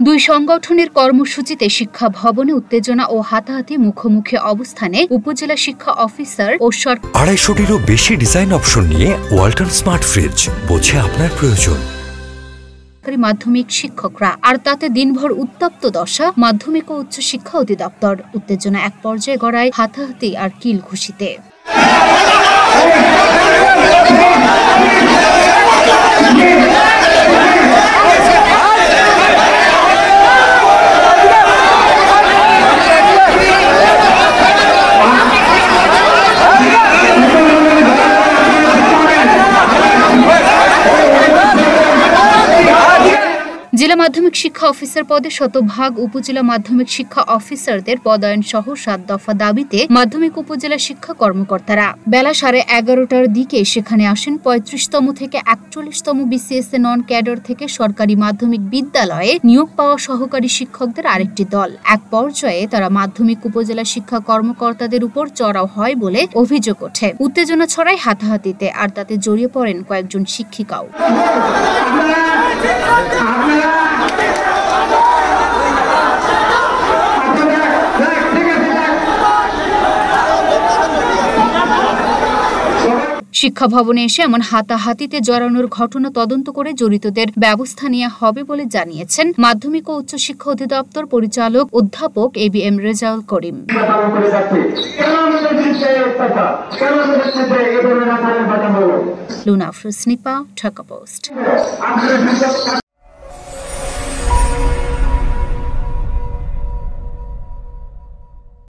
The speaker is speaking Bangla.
দুই সংগঠনের কর্মসূচিতে শিক্ষা ভবনে উত্তেজনা ও হাতাহাতি মুখোমুখি অবস্থানে উপজেলা শিক্ষা অফিসার ও 250-টিরও বেশি ডিজাইন অপশন নিয়ে ওয়ালটন স্মার্ট ফ্রিজ, বোঝে আপনার প্রয়োজন। মাধ্যমিক শিক্ষকরা, আর তাতে দিনভর উত্তপ্ত দশা মাধ্যমিক ও উচ্চ শিক্ষা অধিদপ্তর। উত্তেজনা এক পর্যায়ে গড়ায় হাতাহাতি আর কিল ঘুষিতে। জেলা মাধ্যমিক শিক্ষা অফিসার পদে শতভাগ উপজেলা মাধ্যমিক শিক্ষা অফিসারদের পদায়ন সহ 7 দফা দাবিতে মাধ্যমিক উপজেলা শিক্ষা কর্মকর্তারা বেলা 11:30টার দিকে সেখানে আসেন 35তম থেকে 41তম বিসিএস নন ক্যাডার থেকে সরকারি মাধ্যমিক বিদ্যালয়ে নিয়োগ পাওয়া সহকারী শিক্ষকদের আরেকটি দল। এক পর্যায়ে তারা মাধ্যমিক উপজেলা শিক্ষা কর্মকর্তাদের উপর চড়াও হয় বলে অভিযোগ ওঠে। উত্তেজনা ছড়ায় হাতাহাতিতে, আর তাতে জড়িয়ে পড়েন কয়েকজন শিক্ষিকাও। শিক্ষা ভবনে এসে এমন হাতাহাতিতে জড়ানোর ঘটনা তদন্ত করে জড়িতদের ব্যবস্থা নেওয়া হবে বলে জানিয়েছেন মাধ্যমিক ও উচ্চ শিক্ষা অধিদপ্তর পরিচালক অধ্যাপক ABM রেজাউল করিম। লুনা আফরোজ, নিপা, ঢাকা পোস্ট।